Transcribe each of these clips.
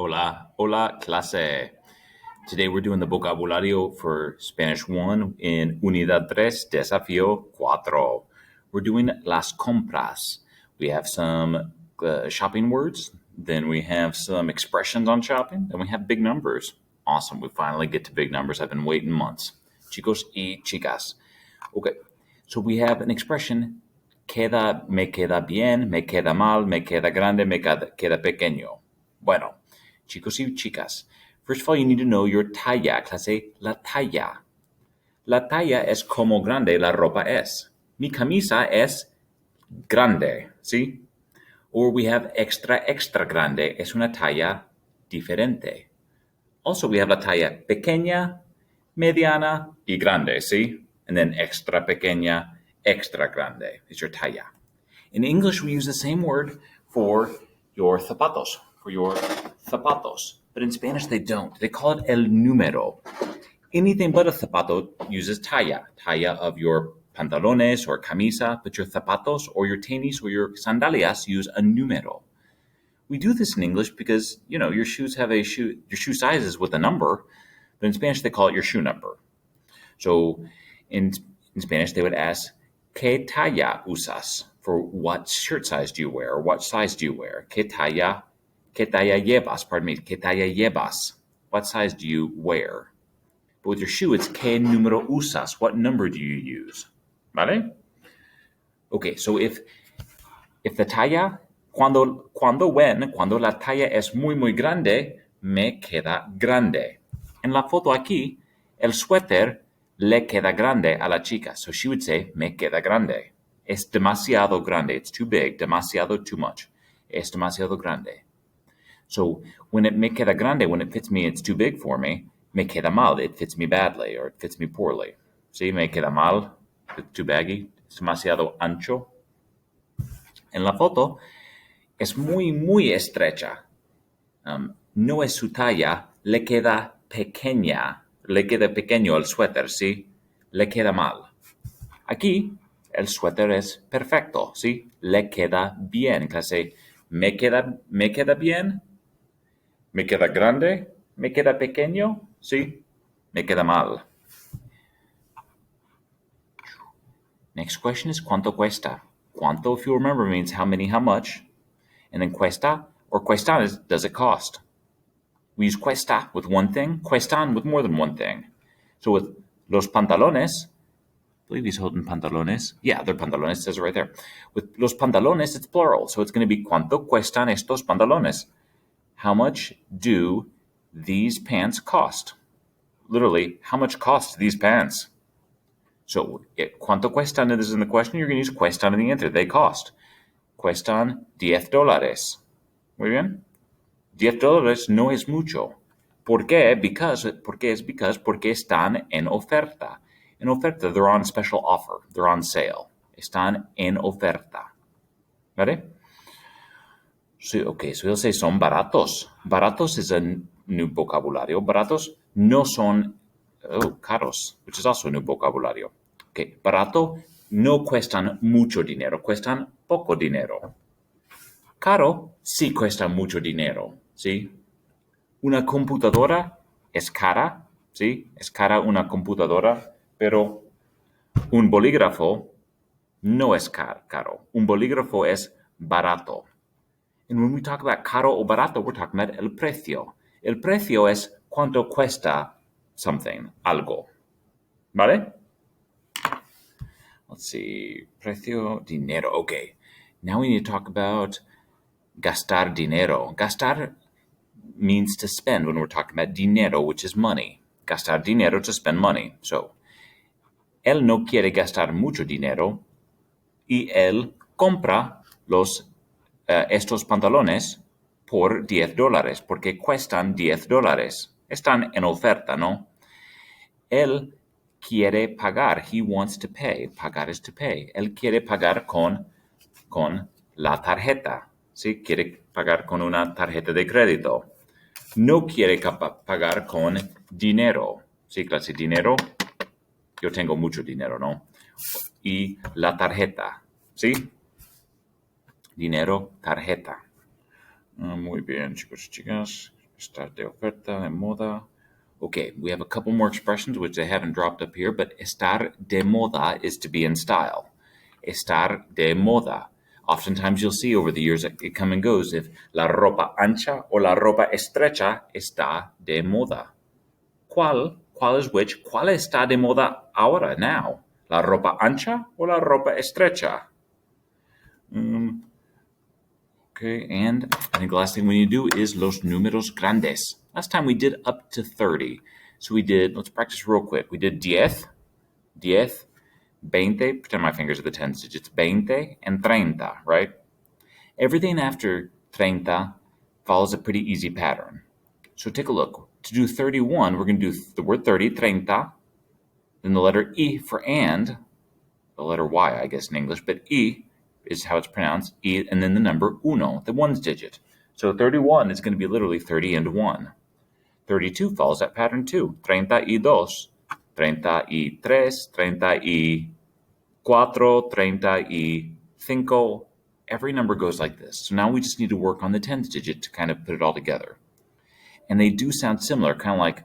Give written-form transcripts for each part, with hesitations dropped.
Hola, hola, clase. Today we're doing the vocabulario for Spanish 1 in Unidad 3, Desafío 4. We're doing las compras. We have some shopping words, then we have some expressions on shopping, then we have big numbers. Awesome, we finally get to big numbers. I've been waiting months. Chicos y chicas. Okay, so we have an expression, me queda bien, me queda mal, me queda grande, queda pequeño. Bueno, chicos y chicas, first of all, you need to know your talla, clase, la talla. La talla es como grande la ropa es. Mi camisa es grande, ¿sí? Or we have extra, extra grande, es una talla diferente. Also, we have la talla pequeña, mediana, y grande, ¿sí? And then extra pequeña, extra grande is your talla. In English, we use the same word for your zapatos, But in Spanish, they don't. They call it el número. Anything but a zapato uses talla of your pantalones or camisa, but your zapatos or your tenis or your sandalias use a número. We do this in English because, your shoes have your shoe size is with a number, but in Spanish, they call it your shoe number. So in Spanish, they would ask, ¿Qué talla usas? For what shirt size do you wear? Or what size do you wear? ¿Qué talla llevas? Pardon me. ¿Qué talla llevas? What size do you wear? But with your shoe, it's ¿Qué número usas? What number do you use? ¿Vale? Okay, so if the talla, cuando la talla es muy, muy grande, me queda grande. En la foto aquí, el suéter le queda grande a la chica. So she would say, me queda grande. Es demasiado grande. It's too big. Demasiado, too much. Es demasiado grande. So when it me queda grande, when it fits me, it's too big for me. Me queda mal. It fits me badly or it fits me poorly. See, me queda mal. It's too baggy. Es demasiado ancho. En la foto, es muy, muy estrecha. No es su talla. Le queda pequeño el suéter, ¿sí? Le queda mal. Aquí, el suéter es perfecto, ¿sí? Le queda bien. Clase, me queda bien, me queda grande, me queda pequeño, ¿sí? Me queda mal. Next question is ¿cuánto cuesta? Cuánto, if you remember, means how many, how much. And then cuesta, or cuestan is does it cost? We use cuesta with one thing, cuestan with more than one thing. So with los pantalones, I believe he's holding pantalones. Yeah, they're pantalones, it says it right there. With los pantalones, it's plural, so it's going to be ¿cuánto cuestan estos pantalones? How much do these pants cost? Literally, how much cost these pants? So, ¿cuánto cuestan is in the question, you're going to use cuestan in the answer. They cost. Cuestan $10. Muy bien. $10 no es mucho. ¿Por qué? Porque están en oferta. En oferta, they're on special offer. They're on sale. Están en oferta. ¿Vale? So, okay, so he'll say son baratos. Baratos is a new vocabulario. Baratos no son caros, which is also a new vocabulario. Okay, barato no cuestan mucho dinero, cuestan poco dinero. Caro sí cuesta mucho dinero, ¿sí? Una computadora es cara, ¿sí? Es cara una computadora, pero un bolígrafo no es caro. Un bolígrafo es barato. And when we talk about caro o barato, we're talking about el precio. El precio es cuánto cuesta something, algo. ¿Vale? Let's see. Precio, dinero. Okay. Now we need to talk about gastar dinero. Gastar means to spend when we're talking about dinero, which is money. Gastar dinero, to spend money. So, él no quiere gastar mucho dinero y él compra estos pantalones por $10 porque cuestan $10. Están en oferta, ¿no? Él quiere pagar. He wants to pay. Pagar is to pay. Él quiere pagar con la tarjeta. ¿Sí? Quiere pagar con una tarjeta de crédito. No quiere pagar con dinero. ¿Sí? Clase dinero. Yo tengo mucho dinero, ¿no? Y la tarjeta. ¿Sí? Dinero, tarjeta. Muy bien, chicos y chicas. Estar de oferta, de moda. Okay, we have a couple more expressions which I haven't dropped up here, but estar de moda is to be in style. Estar de moda. Oftentimes you'll see over the years it come and goes if la ropa ancha o la ropa estrecha está de moda. ¿Cuál is which? ¿Cuál está de moda ahora, now? ¿La ropa ancha o la ropa estrecha? Okay, and I think the last thing we need to do is los números grandes. Last time we did up to 30. So we did, let's practice real quick. We did 10, 20, pretend my fingers are the tens digits, 20 and 30, right? Everything after 30 follows a pretty easy pattern. So take a look. To do 31, we're going to do the word 30, 30, then the letter E for and, the letter Y, I guess, in English, but E is how it's pronounced, E, and then the number uno, the ones digit. So 31 is going to be literally 30 and 1. 32 follows that pattern too. 32, 33, 34, 35. Every number goes like this. So now we just need to work on the tens digit to kind of put it all together. And they do sound similar, kind of like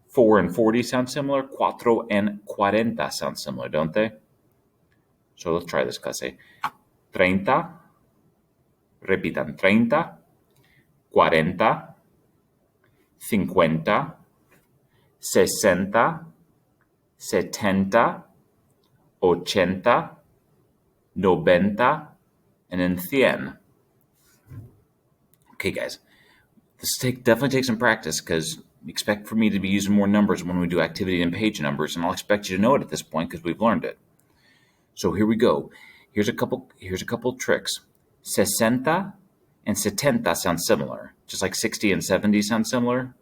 4 and 40 sound similar. 4 and 40 sound similar, don't they? So let's try this, clase. 30, repitan, 30, 40, 50, 60, 70, 80, 90, and then 100. Okay, guys, this definitely take some practice because expect for me to be using more numbers when we do activity and page numbers, and I'll expect you to know it at this point because we've learned it. So here we go. Here's a couple tricks. 60 and 70 sound similar, just like 60 and 70 sound similar.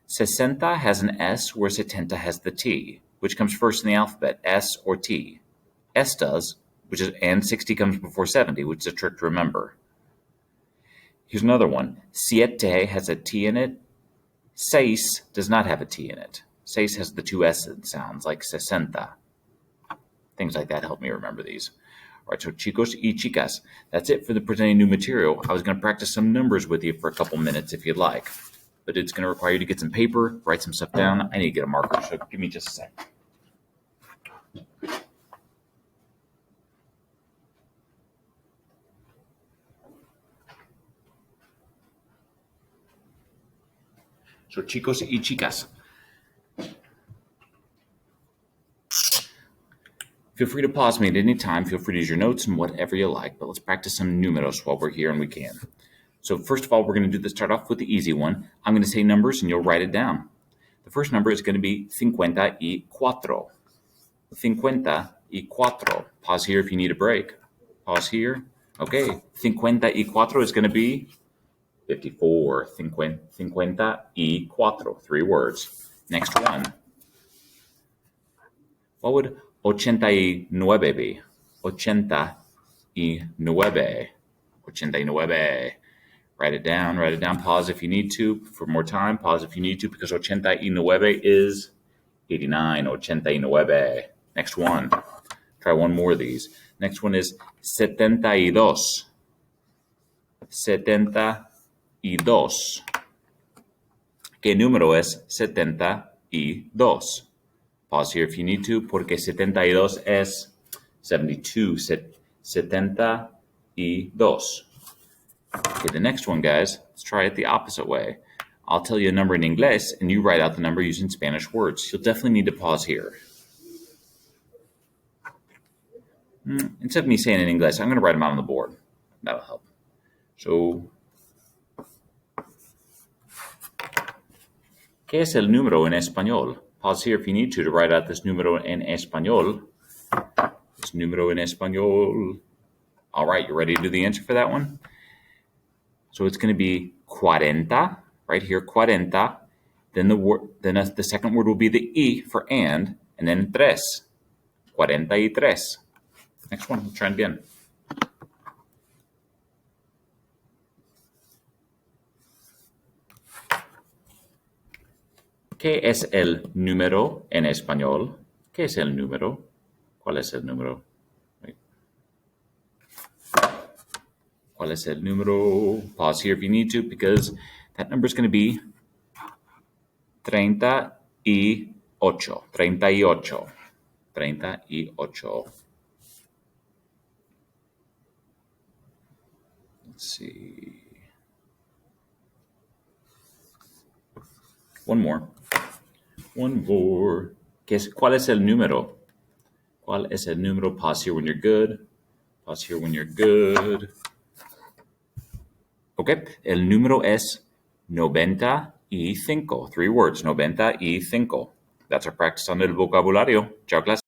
60 has an S where 70 has the T, which comes first in the alphabet, S or T. S does, and 60 comes before 70, which is a trick to remember. Here's another one. Siete has a T in it. Seis does not have a T in it. Seis has the two S sounds, like 60. Things like that help me remember these. All right, so chicos y chicas, that's it for the presenting new material. I was going to practice some numbers with you for a couple minutes if you'd like, but it's going to require you to get some paper, write some stuff down. I need to get a marker, so give me just a sec. So chicos y chicas, feel free to pause me at any time. Feel free to use your notes and whatever you like, but let's practice some numeros while we're here and we can. So first of all, we're going to start off with the easy one. I'm going to say numbers and you'll write it down. The first number is going to be 54. 54. Pause here if you need a break. Pause here. Okay. 54 is going to be 54. 54. 3 words. Next one. What would 89 be? 89. 89. Write it down. Pause if you need to for more time. Pause if you need to because 89 is 89. 89. Next one. Try one more of these. Next one is 72. 72. ¿Qué número es 72? Pause here if you need to, porque 72 es 72. 72. Okay, the next one, guys, let's try it the opposite way. I'll tell you a number in English, and you write out the number using Spanish words. You'll definitely need to pause here. Instead of me saying in English, I'm going to write them out on the board. That'll help. So, ¿qué es el número en español? Pause here if you need to write out this número en español. This número en español. All right, you ready to do the answer for that one? So it's going to be 40, right here, 40. Then the second word will be the E for and then tres. 43. Next one, we'll try it again. ¿Qué es el número en español? ¿Qué es el número? ¿Cuál es el número? ¿Cuál es el número? Pause here if you need to, because that number is going to be 38. 38. 38. Let's see. One more. ¿Cuál es el número? ¿Cuál es el número? Pause here when you're good. Pause here when you're good. Okay, el número es 95. 3 words, 95. That's our practice on el vocabulario. Chao, clase.